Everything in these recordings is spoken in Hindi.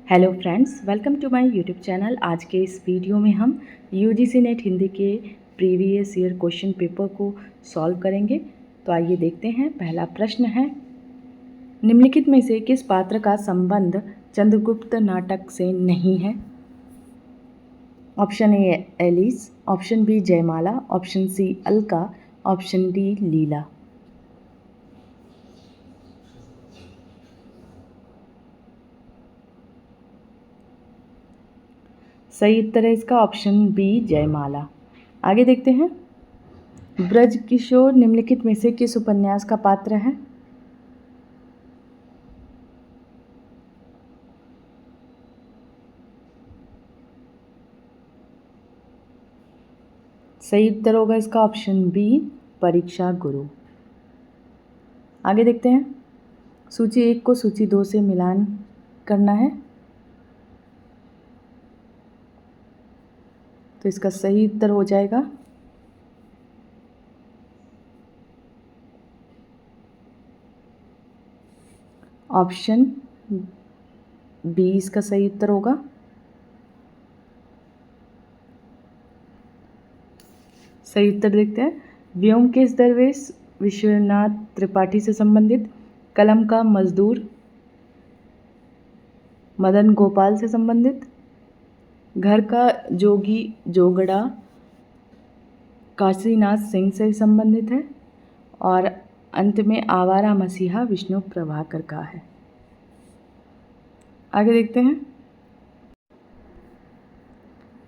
Hello friends, welcome to my YouTube channel. आज के इस वीडियो में हम यूजीसी नेट हिंदी के प्रीवियस ईयर क्वेश्चन पेपर को सॉल्व करेंगे। तो आइए देखते हैं। पहला प्रश्न है, निम्नलिखित में से किस पात्र का संबंध चंद्रगुप्त नाटक से नहीं है? Option A Alice, option B Jaymala, option C Alka, option D Leela. सही उत्तर है इसका ऑप्शन बी जयमाला। आगे देखते हैं, ब्रज किशोर निम्नलिखित में से किस उपन्यास का पात्र है? सही उत्तर होगा इसका ऑप्शन बी परीक्षा गुरु। आगे देखते हैं, सूची 1 को सूची 2 से मिलान करना है। तो इसका सही उत्तर हो जाएगा ऑप्शन बी, इसका सही उत्तर होगा। सही उत्तर देखते हैं, व्योमकेश दरवेश विश्वनाथ त्रिपाठी से संबंधित, कलम का मजदूर मदन गोपाल से संबंधित, घर का जोगी जोगड़ा काशीनाथ सिंह से संबंधित है, और अंत में आवारा मसीहा विष्णु प्रभाकर का है। आगे देखते हैं,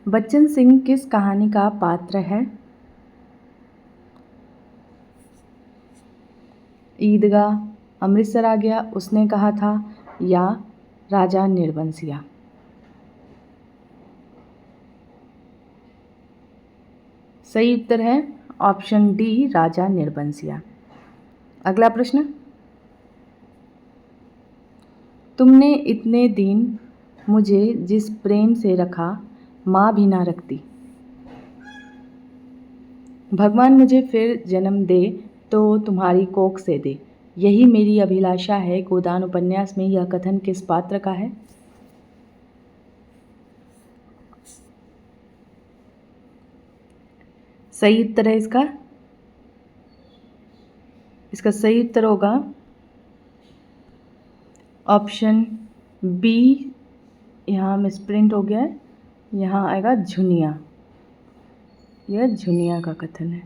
बच्चन सिंह किस कहानी का पात्र है? ईदगाह, अमृतसर आ गया, उसने कहा था, या राजा निर्बंसिया। सही उत्तर है ऑप्शन डी राजा निर्बंसिया। अगला प्रश्न, तुमने इतने दिन मुझे जिस प्रेम से रखा माँ भी ना रखती, भगवान मुझे फिर जन्म दे तो तुम्हारी कोख से दे, यही मेरी अभिलाषा है। गोदान उपन्यास में यह कथन किस पात्र का है? सही उत्तर है इसका सही उत्तर होगा ऑप्शन बी। यहाँ मिसप्रिंट हो गया है, यहाँ आएगा झुनिया। यह झुनिया का कथन है।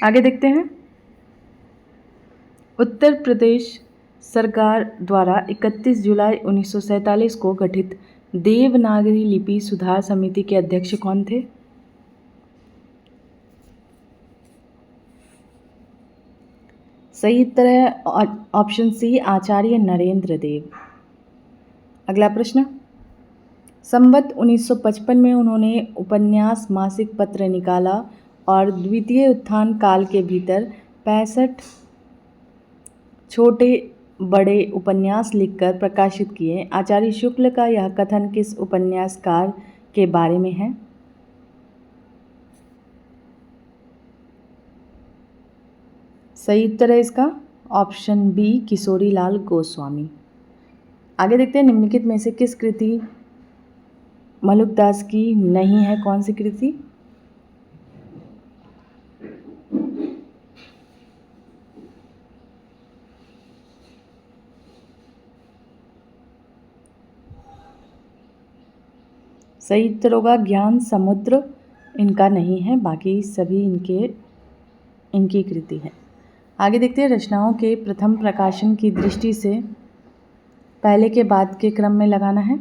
आगे देखते हैं, उत्तर प्रदेश सरकार द्वारा 31 जुलाई 1947 को गठित देवनागरी लिपि सुधार समिति के अध्यक्ष कौन थे? सही उत्तर है ऑप्शन सी आचार्य नरेंद्र देव। अगला प्रश्न, संवत 1955 में उन्होंने उपन्यास मासिक पत्र निकाला और द्वितीय उत्थान काल के भीतर 65 छोटे बड़े उपन्यास लिखकर प्रकाशित किए। आचार्य शुक्ल का यह कथन किस उपन्यासकार के बारे में है? सही उत्तर है इसका ऑप्शन बी किशोरीलाल गोस्वामी। आगे देखते हैं, निम्नलिखित में से किस कृति मलुकदास की नहीं है? कौन सी कृति? सही उत्तर होगा ज्ञान समुद्र, इनका नहीं है, बाकी सभी इनकी कृति है। आगे देखते हैं, रचनाओं के प्रथम प्रकाशन की दृष्टि से पहले के बाद के क्रम में लगाना है।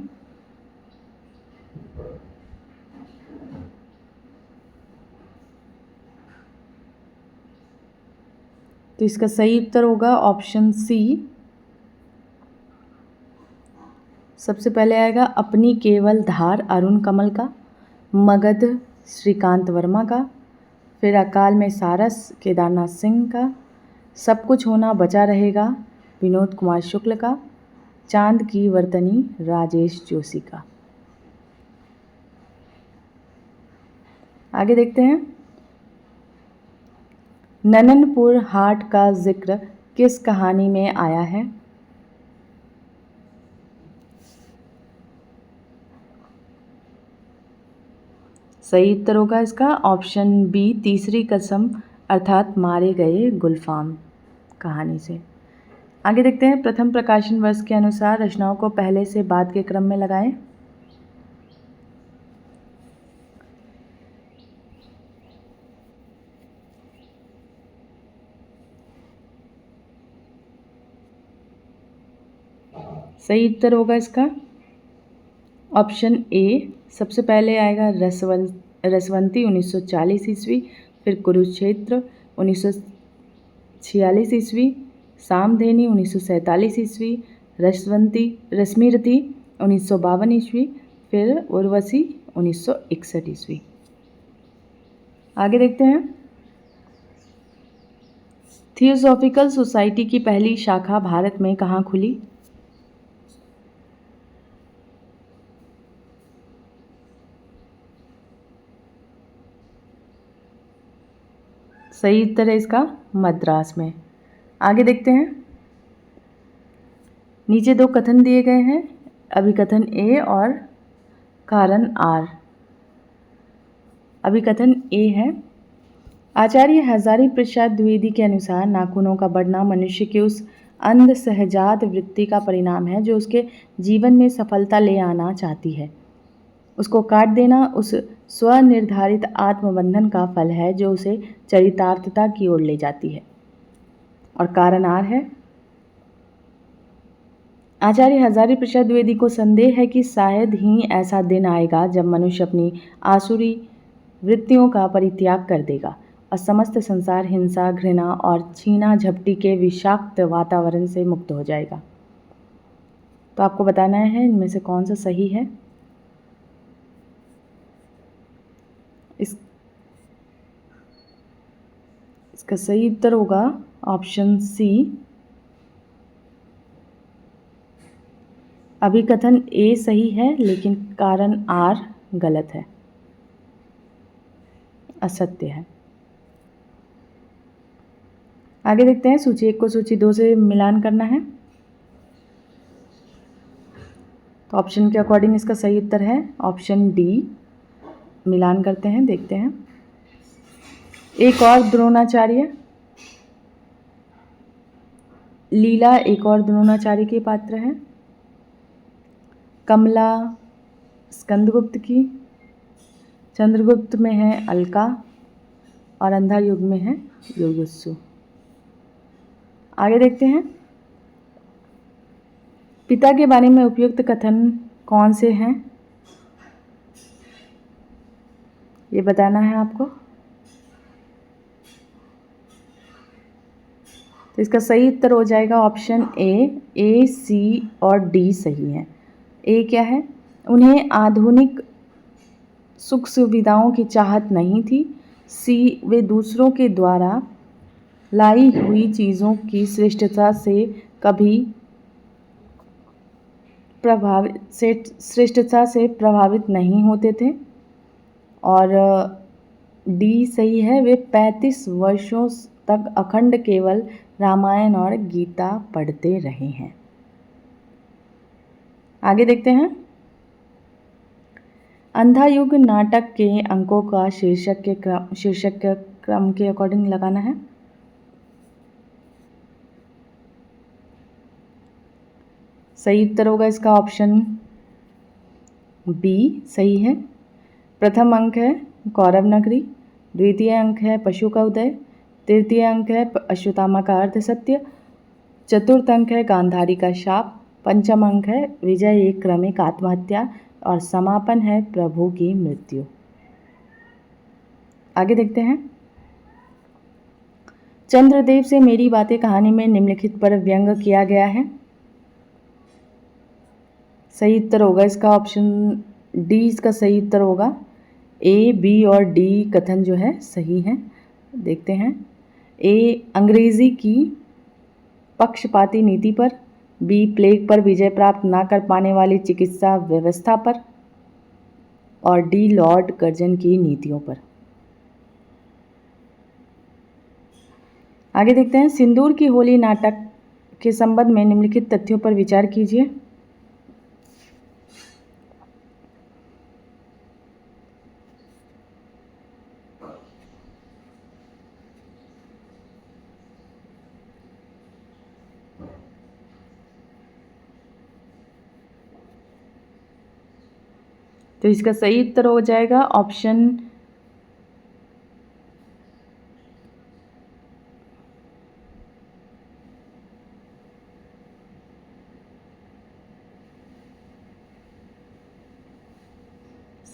तो इसका सही उत्तर होगा ऑप्शन सी। सबसे पहले आएगा अपनी केवल धार अरुण कमल का, मगध श्रीकांत वर्मा का, फिर अकाल में सारस केदारनाथ सिंह का, सब कुछ होना बचा रहेगा विनोद कुमार शुक्ल का, चांद की वर्तनी राजेश जोशी का। आगे देखते हैं, नननपुर हाट का जिक्र किस कहानी में आया है? सही उत्तर होगा इसका ऑप्शन बी, तीसरी कसम, अर्थात मारे गए गुलफाम कहानी से। आगे देखते हैं, प्रथम प्रकाशन वर्ष के अनुसार रचनाओं को पहले से बाद के क्रम में लगाएं। सही उत्तर होगा इसका ऑप्शन ए, सबसे पहले आएगा रसवंती 1940 ईस्वी, फिर कुरुक्षेत्र 1946 ईस्वी, सामधेनी 1947 ईस्वी, रश्मिरथी 1952 ईस्वी, फिर उर्वशी 1961 ईस्वी। आगे देखते हैं, थियोसॉफिकल सोसाइटी की पहली शाखा भारत में कहाँ खुली? सही उत्तर है इसका मद्रास में। आगे देखते हैं, नीचे दो कथन दिए गए हैं, अभिकथन ए और कारण आर। अभिकथन ए है, आचार्य हजारी प्रसाद द्विवेदी के अनुसार नाखूनों का बढ़ना मनुष्य के उस अंध सहजात वृत्ति का परिणाम है जो उसके जीवन में सफलता ले आना चाहती है। उसको काट देना उस स्वनिर्धारित आत्मबंधन का फल है जो उसे चरितार्थता की ओर ले जाती है। और कारण आर है, आचार्य हजारी प्रसाद द्विवेदी को संदेह है कि शायद ही ऐसा दिन आएगा जब मनुष्य अपनी आसुरी वृत्तियों का परित्याग कर देगा और समस्त संसार हिंसा, घृणा और छीना झपटी के विषाक्त वातावरण से मुक्त हो जाएगा। तो आपको बताना है इनमें से कौन सा सही है। इसका सही उत्तर होगा ऑप्शन सी, अभिकथन ए सही है लेकिन कारण आर गलत है, असत्य है। आगे देखते हैं, सूची 1 को सूची 2 से मिलान करना है। तो ऑप्शन के अकॉर्डिंग इसका सही उत्तर है ऑप्शन डी। मिलान करते हैं, देखते हैं। एक और द्रोणाचार्य, लीला एक और द्रोणाचार्य के पात्र हैं। कमला स्कंदगुप्त की, चंद्रगुप्त में है अलका और अंधा युग में है युयुत्सु। आगे देखते हैं, पिता के बारे में उपयुक्त कथन कौन से हैं, ये बताना है आपको। तो इसका सही उत्तर हो जाएगा ऑप्शन ए, सी और डी सही है। ए क्या है, उन्हें आधुनिक सुख सुविधाओं की चाहत नहीं थी। सी, वे दूसरों के द्वारा लाई हुई चीज़ों की श्रेष्ठता से प्रभावित नहीं होते थे। और डी सही है, वे 35 वर्षों तक अखंड केवल रामायण और गीता पढ़ते रहे हैं। आगे देखते हैं, अंधा युग नाटक के अंकों का शीर्षक के क्रम के अकॉर्डिंग लगाना है। सही उत्तर होगा इसका ऑप्शन बी सही है। प्रथम अंक है कौरव नगरी, द्वितीय अंक है पशु का उदय, तृतीय अंक है अश्वत्थामा का अर्ध सत्य, चतुर्थ अंक है गांधारी का शाप, पंचम अंक है विजय एक क्रमिक आत्महत्या और समापन है प्रभु की मृत्यु। आगे देखते हैं, चंद्रदेव से मेरी बातें कहानी में निम्नलिखित पर व्यंग किया गया है। सही उत्तर होगा इसका ऑप्शन डी, इसका सही उत्तर होगा। ए, बी और डी कथन जो है सही है। देखते हैं, ए अंग्रेजी की पक्षपाती नीति पर, बी प्लेग पर विजय प्राप्त ना कर पाने वाली चिकित्सा व्यवस्था पर और डी लॉर्ड कर्जन की नीतियों पर। आगे देखते हैं, सिंदूर की होली नाटक के संबंध में निम्नलिखित तथ्यों पर विचार कीजिए। तो इसका सही उत्तर हो जाएगा ऑप्शन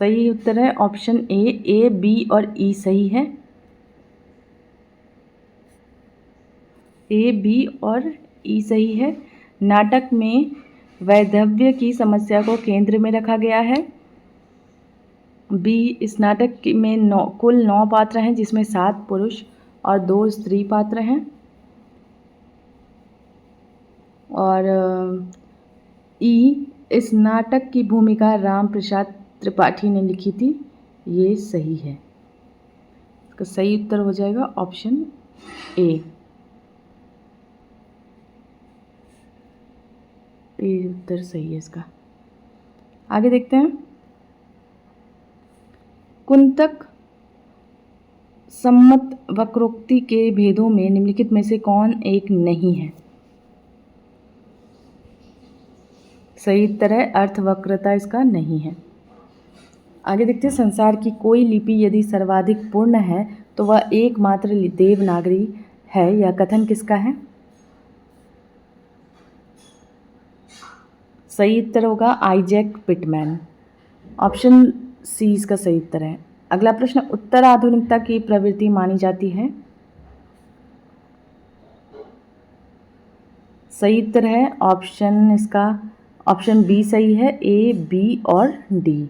सही उत्तर है ऑप्शन ए बी और ई सही है। ए बी और ई सही है। नाटक में वैधव्य की समस्या को केंद्र में रखा गया है। बी, इस नाटक में कुल 9 पात्र हैं जिसमें 7 पुरुष और 2 स्त्री पात्र हैं। और ई, इस नाटक की भूमिका राम प्रसाद त्रिपाठी ने लिखी थी। ये सही है। इसका सही उत्तर हो जाएगा ऑप्शन ए। ये उत्तर सही है इसका। आगे देखते हैं। कुंतक सम्मत वक्रोक्ति के भेदों में निम्नलिखित में से कौन एक नहीं है? सही उत्तर है अर्थवक्रता इसका नहीं है। आगे देखते हैं। संसार की कोई लिपि यदि सर्वाधिक पूर्ण है तो वह एकमात्र देवनागरी है। यह कथन किसका है? सही उत्तर होगा आइजैक पिटमैन। ऑप्शन सी इसका सही उत्तर है। अगला प्रश्न, उत्तर आधुनिकता की प्रवृत्ति मानी जाती है। सही उत्तर है ऑप्शन बी सही है। ए, बी और डी।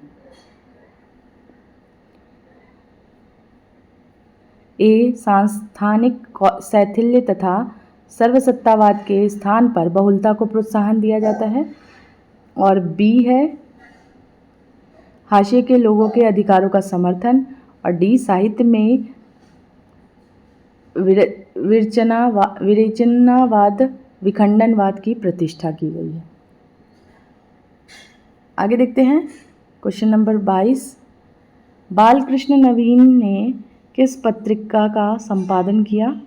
ए, सांस्थानिक शैथिल्य तथा सर्वसत्तावाद के स्थान पर बहुलता को प्रोत्साहन दिया जाता है। और बी है हाशिए के लोगों के अधिकारों का समर्थन। और डी, साहित्य में विवेचनावाद विखंडनवाद की प्रतिष्ठा की गई है। आगे देखते हैं। क्वेश्चन नंबर 22, बालकृष्ण नवीन ने किस पत्रिका का संपादन किया?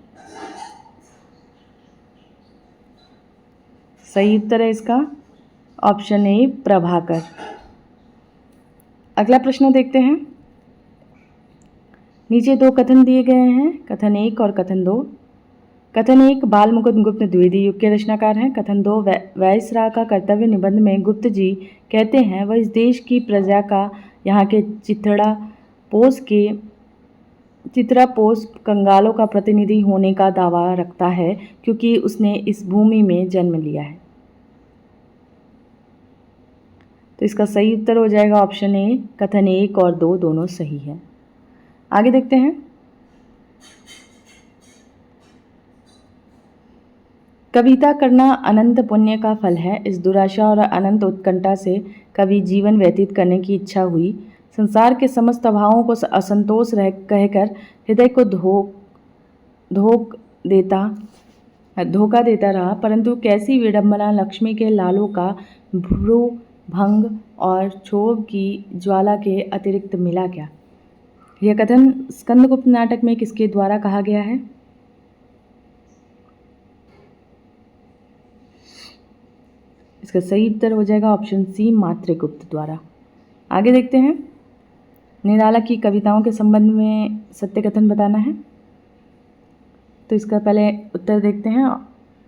सही उत्तर है इसका ऑप्शन ए, प्रभाकर। अगला प्रश्न देखते हैं। नीचे 2 कथन दिए गए हैं, कथन 1 और कथन 2। कथन 1, बाल मुकुंद गुप्त द्विवेदी युग के रचनाकार हैं। कथन 2, वायसराय का कर्तव्य निबंध में गुप्त जी कहते हैं वह इस देश की प्रजा का यहाँ के चित्रापोस कंगालों का प्रतिनिधि होने का दावा रखता है क्योंकि उसने इस भूमि में जन्म लिया है। तो इसका सही उत्तर हो जाएगा ऑप्शन ए, कथन 1 और 2 दोनों सही है। आगे देखते हैं। कविता करना अनंत पुण्य का फल है। इस दुराशा और अनंत उत्कंठा से कवि जीवन व्यतीत करने की इच्छा हुई। संसार के समस्त भावों को असंतोष कहकर हृदय को धोखा देता रहा, परंतु कैसी विडंबना, लक्ष्मी के लालों का भ्रू भंग और क्षोभ की ज्वाला के अतिरिक्त मिला क्या? यह कथन स्कंदगुप्त नाटक में किसके द्वारा कहा गया है? इसका सही उत्तर हो जाएगा ऑप्शन सी, मातृगुप्त द्वारा। आगे देखते हैं। निराला की कविताओं के संबंध में सत्य कथन बताना है। तो इसका पहले उत्तर देखते हैं।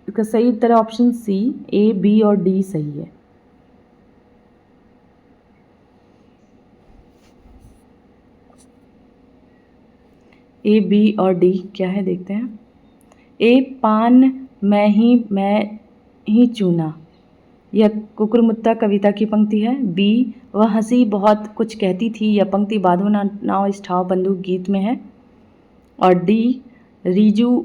इसका सही उत्तर है ऑप्शन सी, ए, बी और डी सही है। ए, बी और डी क्या है देखते हैं। ए, पान मैं ही चूना, यह कुकुरमुत्ता कविता की पंक्ति है। बी, वह हंसी बहुत कुछ कहती थी, यह पंक्ति बाधो नाव इष्ठाव बंदूक गीत में है। और डी, रीजू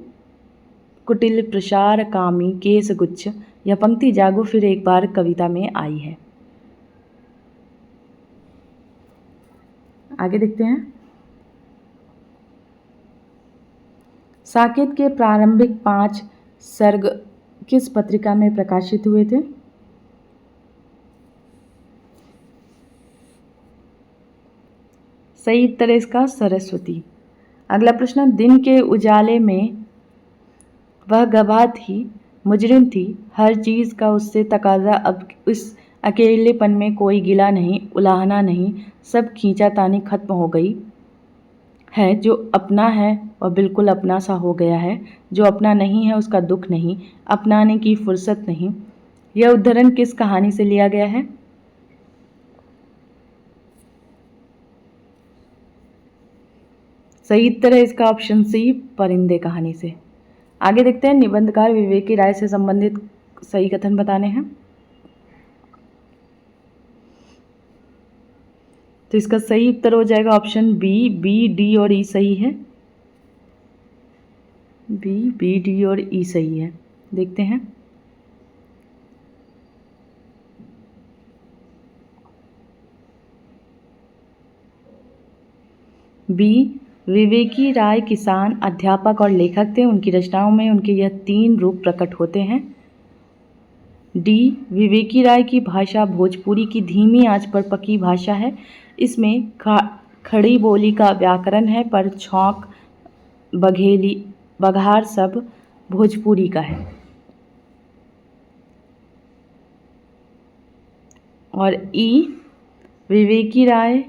कुटिल प्रसार कामी केस गुच्छ, यह पंक्ति जागो फिर एक बार कविता में आई है। आगे देखते हैं। साकेत के प्रारंभिक 5 सर्ग किस पत्रिका में प्रकाशित हुए थे? सही उत्तर है इसका सरस्वती। अगला प्रश्न, दिन के उजाले में वह गवाह थी, मुजरिम थी, हर चीज़ का उससे तकाजा। अब इस अकेलेपन में कोई गिला नहीं, उलाहना नहीं, सब खींचातानी खत्म हो गई है। जो अपना है वह बिल्कुल अपना सा हो गया है, जो अपना नहीं है उसका दुख नहीं, अपनाने की फुर्सत नहीं। यह उद्धरण किस कहानी से लिया गया है? सही उत्तर है इसका ऑप्शन सी, परिंदे कहानी से। आगे देखते हैं, निबंधकार विवेक की राय से संबंधित सही कथन बताने हैं। तो इसका सही उत्तर हो जाएगा ऑप्शन बी, बी, डी और ई सही है। बी, डी और ई सही है। देखते हैं, बी, विवेकी राय किसान, अध्यापक और लेखक थे। उनकी रचनाओं में उनके यह 3 रूप प्रकट होते हैं। डी, विवेकी राय की भाषा भोजपुरी की धीमी आंच पर पकी भाषा है। इसमें खड़ी बोली का व्याकरण है, पर छौंक, बघेली, बघार सब भोजपुरी का है। और ई, विवेकी राय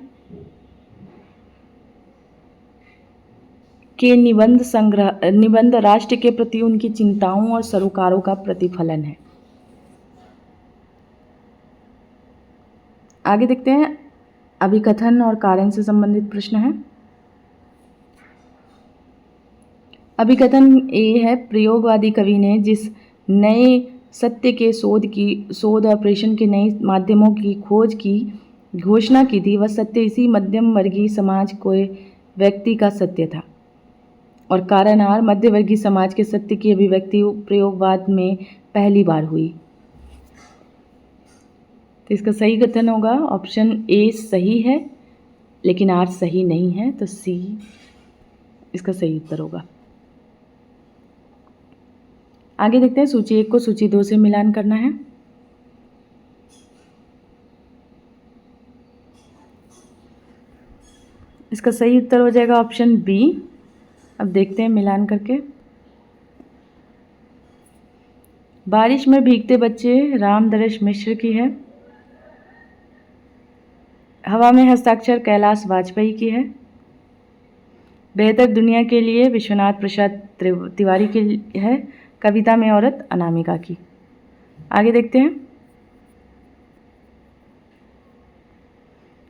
के निबंध राष्ट्र के प्रति उनकी चिंताओं और सरोकारों का प्रतिफलन है। आगे देखते हैं, अभिकथन और कारण से संबंधित प्रश्न है। अभिकथन ए है, प्रयोगवादी कवि ने जिस नए सत्य के शोध ऑपरेशन के नए माध्यमों की खोज की घोषणा की थी, वह सत्य इसी मध्यम वर्गीय समाज के व्यक्ति का सत्य था। और कारण आर, मध्यवर्गीय समाज के सत्य की अभिव्यक्ति प्रयोगवाद में पहली बार हुई। तो इसका सही कथन होगा ऑप्शन ए सही है, लेकिन आर सही नहीं है, तो सी इसका सही उत्तर होगा। आगे देखते हैं, सूची 1 को सूची 2 से मिलान करना है। इसका सही उत्तर हो जाएगा ऑप्शन बी। अब देखते हैं मिलान करके। बारिश में भीगते बच्चे रामदर्श मिश्र की है। हवा में हस्ताक्षर कैलाश वाजपेयी की है। बेहतर दुनिया के लिए विश्वनाथ प्रसाद तिवारी की है। कविता में औरत अनामिका की। आगे देखते हैं,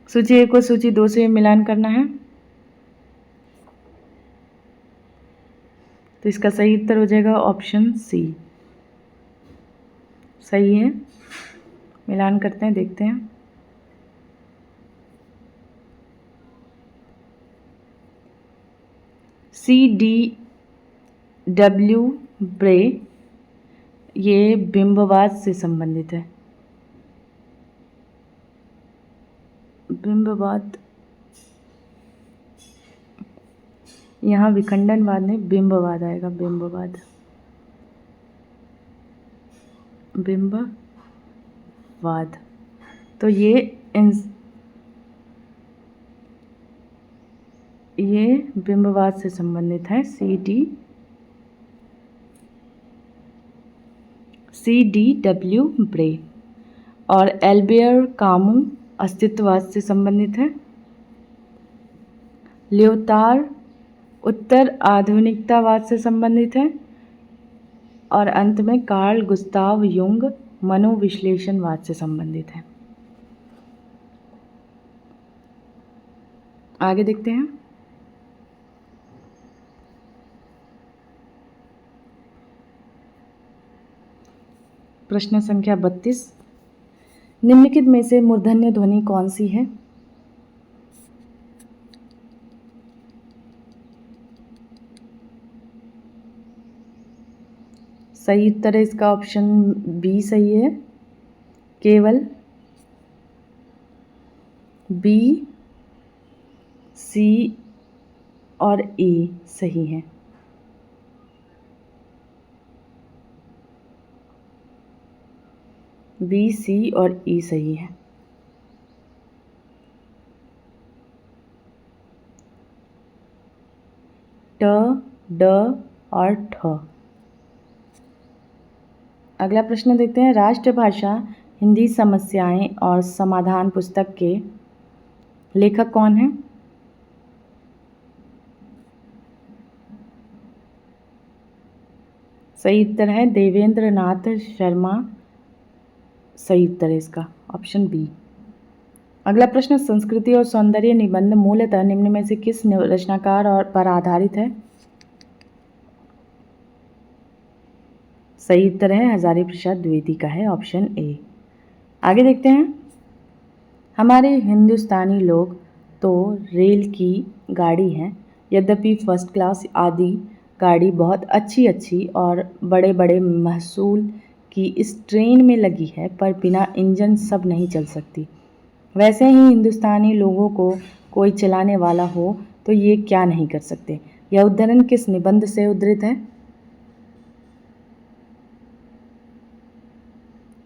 सूची 1 को सूची 2 से मिलान करना है। तो इसका सही उत्तर हो जाएगा ऑप्शन सी, सही है। मिलान करते हैं, देखते हैं। सी डी डब्ल्यू ब्रे ये बिंबवाद से संबंधित है। बिंबवाद, यहाँ विखंडनवाद नहीं, बिंबवाद आएगा। बिंबवाद, बिंबवाद। तो ये बिंबवाद से संबंधित है। सी डी डब्ल्यू ब्रे। और एल्बेयर कामू अस्तित्ववाद से संबंधित है। लियोतार उत्तर आधुनिकतावाद से संबंधित है। और अंत में कार्ल गुस्ताव युंग मनोविश्लेषणवाद से संबंधित है। आगे देखते हैं, प्रश्न संख्या 32, निम्नलिखित में से मूर्धन्य ध्वनि कौन सी है? सही उत्तर है इसका ऑप्शन बी सही है। केवल बी, सी और ए सही है। बी, सी और ई सही है। ट, ड और ठ। अगला प्रश्न देखते हैं, राष्ट्रभाषा हिंदी समस्याएं और समाधान पुस्तक के लेखक कौन हैं? सही उत्तर है देवेंद्र नाथ शर्मा। सही उत्तर है इसका ऑप्शन बी। अगला प्रश्न, संस्कृति और सौंदर्य निबंध मूलतः निम्न में से किस रचनाकार और पर आधारित है? सही उत्तर है हजारी प्रसाद द्विवेदी का है ऑप्शन ए। आगे देखते हैं, हमारे हिंदुस्तानी लोग तो रेल की गाड़ी हैं, यद्यपि फर्स्ट क्लास आदि गाड़ी बहुत अच्छी अच्छी और बड़े बड़े महसूल की इस ट्रेन में लगी है, पर बिना इंजन सब नहीं चल सकती। वैसे ही हिंदुस्तानी लोगों को कोई चलाने वाला हो तो ये क्या नहीं कर सकते। यह उद्धरण किस निबंध से उद्धृत है?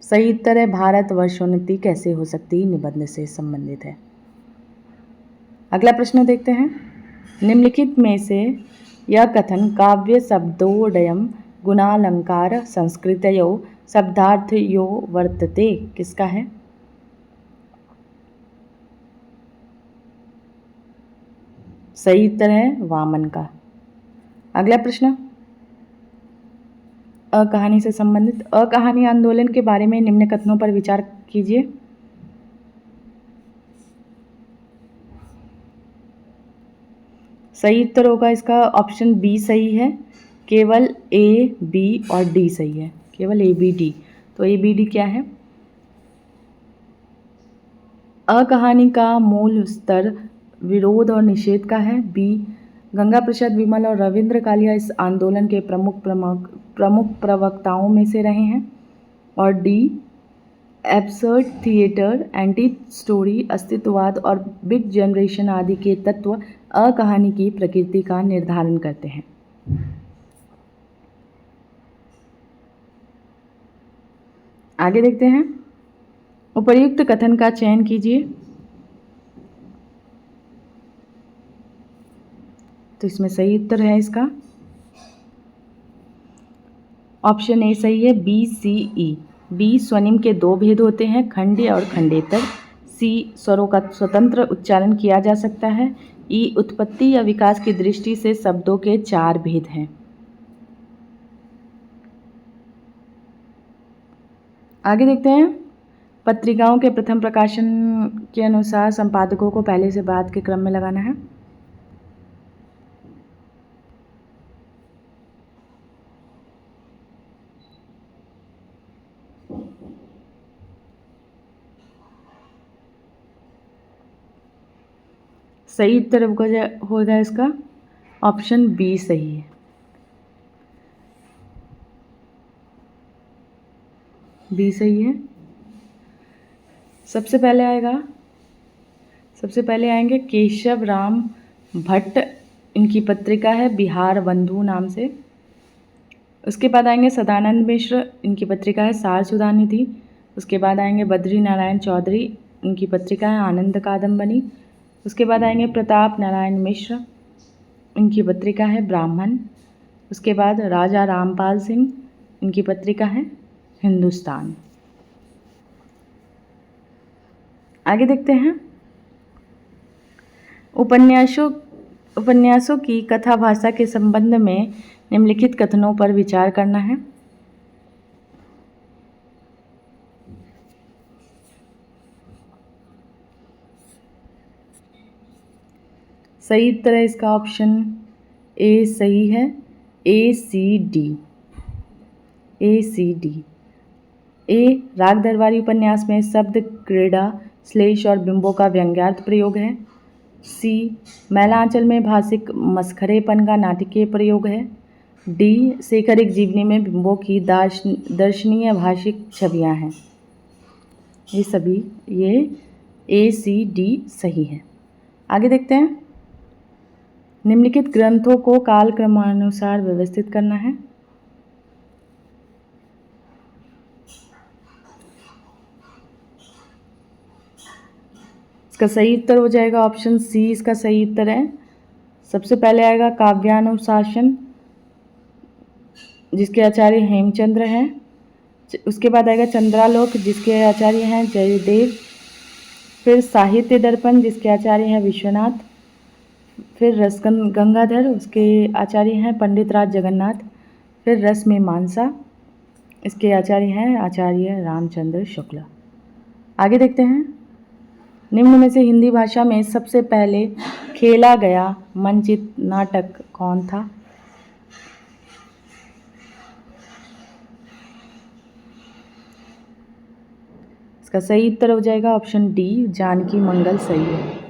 सही उत्तर है भारत वर्षोन्नति कैसे हो सकती निबंध से संबंधित है। अगला प्रश्न देखते हैं, निम्नलिखित में से यह कथन काव्य शब्दोदयम गुणालंकार संस्कृतयो शब्दार्थयो वर्तते किसका है? सही उत्तर है वामन का। अगला प्रश्न, कहानी से संबंधित कहानी आंदोलन के बारे में निम्न कथनों पर विचार कीजिए। सही उत्तर होगा इसका ऑप्शन बी सही है, केवल ए बी और डी सही है, केवल ए बी डी। तो ए बी डी क्या है? कहानी का मूल स्तर विरोध और निषेध का है। बी, गंगा प्रसाद विमल और रविंद्र कालिया इस आंदोलन के प्रमुख प्रवक्ताओं में से रहे हैं। और D, absurd theatre, anti story, अस्तित्ववाद और बिग जनरेशन आदि के तत्व कहानी की प्रकृति का निर्धारण करते हैं। आगे देखते हैं, उपर्युक्त कथन का चयन कीजिए। तो इसमें सही उत्तर है इसका ऑप्शन ए सही है, बी सी ई। बी, स्वनिम के दो भेद होते हैं, खंड्य और खंडेतर। सी, स्वरों का स्वतंत्र उच्चारण किया जा सकता है। ई, उत्पत्ति या विकास की दृष्टि से शब्दों के चार भेद हैं। आगे देखते हैं, पत्रिकाओं के प्रथम प्रकाशन के अनुसार संपादकों को पहले से बाद के क्रम में लगाना है। सही उत्तर होगा इसका ऑप्शन बी सही है, बी सही है। सबसे पहले आएंगे केशव राम भट्ट, इनकी पत्रिका है बिहार बंधु नाम से। उसके बाद आएंगे सदानंद मिश्र, इनकी पत्रिका है सार सुधा निधि। उसके बाद आएंगे बद्री नारायण चौधरी, इनकी पत्रिका है आनंद कादम्बनी। उसके बाद आएंगे प्रताप नारायण मिश्र, इनकी पत्रिका है ब्राह्मण। उसके बाद राजा रामपाल सिंह, इनकी पत्रिका है हिंदुस्तान। आगे देखते हैं, उपन्यासों की कथा भाषा के संबंध में निम्नलिखित कथनों पर विचार करना है। सही उत्तर है इसका ऑप्शन ए सही है, ए सी डी। ए, राग दरबारी उपन्यास में शब्द क्रीड़ा, श्लेष और बिंबों का व्यंग्यार्थ प्रयोग है। सी, मैलांचल में भाषिक मस्खरेपन का नाटकीय प्रयोग है। डी, शेखर एक जीवनी में बिंबों की दर्शनीय भाषिक छवियां हैं। ये ए सी डी सही है। आगे देखते हैं, निम्नलिखित ग्रंथों को काल क्रमानुसार व्यवस्थित करना है। इसका सही उत्तर हो जाएगा ऑप्शन सी, इसका सही उत्तर है। सबसे पहले आएगा काव्यानुशासन, जिसके आचार्य हेमचंद्र हैं। उसके बाद आएगा चंद्रालोक, जिसके आचार्य हैं जयदेव। फिर साहित्य दर्पण, जिसके आचार्य हैं विश्वनाथ। फिर रस गंगाधर, उसके आचार्य हैं पंडित राज जगन्नाथ। फिर रस में मानसा, इसके आचार्य हैं आचार्य रामचंद्र शुक्ला। आगे देखते हैं, निम्न में से हिंदी भाषा में सबसे पहले खेला गया मंचित नाटक कौन था? इसका सही उत्तर हो जाएगा ऑप्शन डी, जानकी मंगल सही है।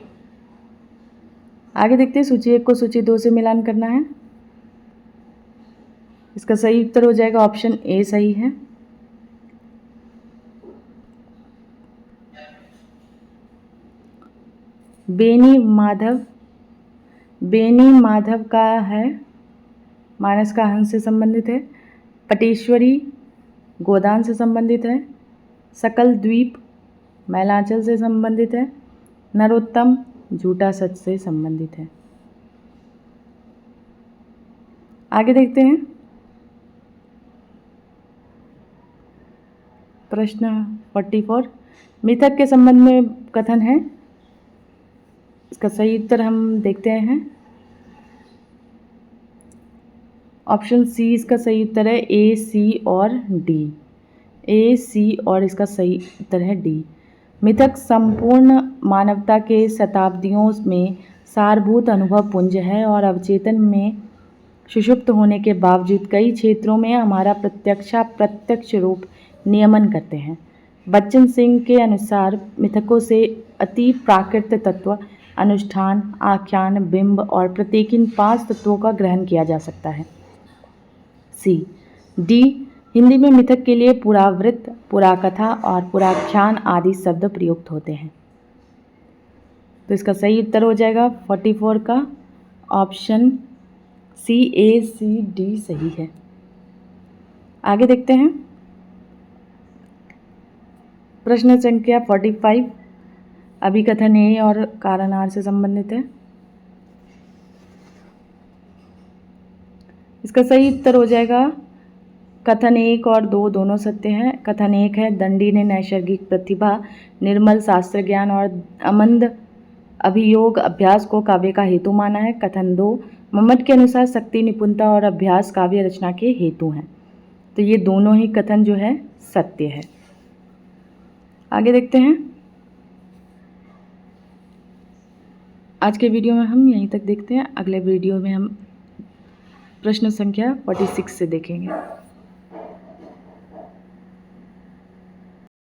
आगे देखते हैं, सूची 1 को सूची 2 से मिलान करना है। इसका सही उत्तर हो जाएगा ऑप्शन ए सही है। बेनी माधव का है मानस का हंस से संबंधित है। पटेश्वरी गोदान से संबंधित है। सकल द्वीप मैलांचल से संबंधित है। नरोत्तम झूठा सच से संबंधित है। आगे देखते हैं, प्रश्न 44 मिथक के संबंध में कथन है। इसका सही उत्तर हम देखते हैं, ऑप्शन सी इसका सही उत्तर है। ए, सी और डी। ए, सी और इसका सही उत्तर है डी। मिथक संपूर्ण मानवता के शताब्दियों में सारभूत अनुभव पुंज है और अवचेतन में सुषुप्त होने के बावजूद कई क्षेत्रों में हमारा प्रत्यक्ष रूप नियमन करते हैं। बच्चन सिंह के अनुसार मिथकों से अति प्राकृत तत्व, अनुष्ठान, आख्यान, बिंब और प्रतीक इन 5 तत्वों का ग्रहण किया जा सकता है। सी। डी, हिंदी में मिथक के लिए पुरावृत्त, पुराकथा और पुराख्यान आदि शब्द प्रयुक्त होते हैं। तो इसका सही उत्तर हो जाएगा 44 का ऑप्शन सी, ए, सी, डी सही है। आगे देखते हैं, प्रश्न संख्या 45 अभिकथन ए और कारण आर से संबंधित है। इसका सही उत्तर हो जाएगा कथन 1 और 2 दोनों सत्य हैं। कथन 1 है, दंडी ने नैसर्गिक प्रतिभा, निर्मल शास्त्र ज्ञान और अमंद अभियोग अभ्यास को काव्य का हेतु माना है। कथन 2, मम्मट के अनुसार शक्ति, निपुणता और अभ्यास काव्य रचना के हेतु हैं। तो ये दोनों ही कथन जो है सत्य है। आगे देखते हैं, आज के वीडियो में हम यहीं तक देखते हैं। अगले वीडियो में हम प्रश्न संख्या 46 से देखेंगे।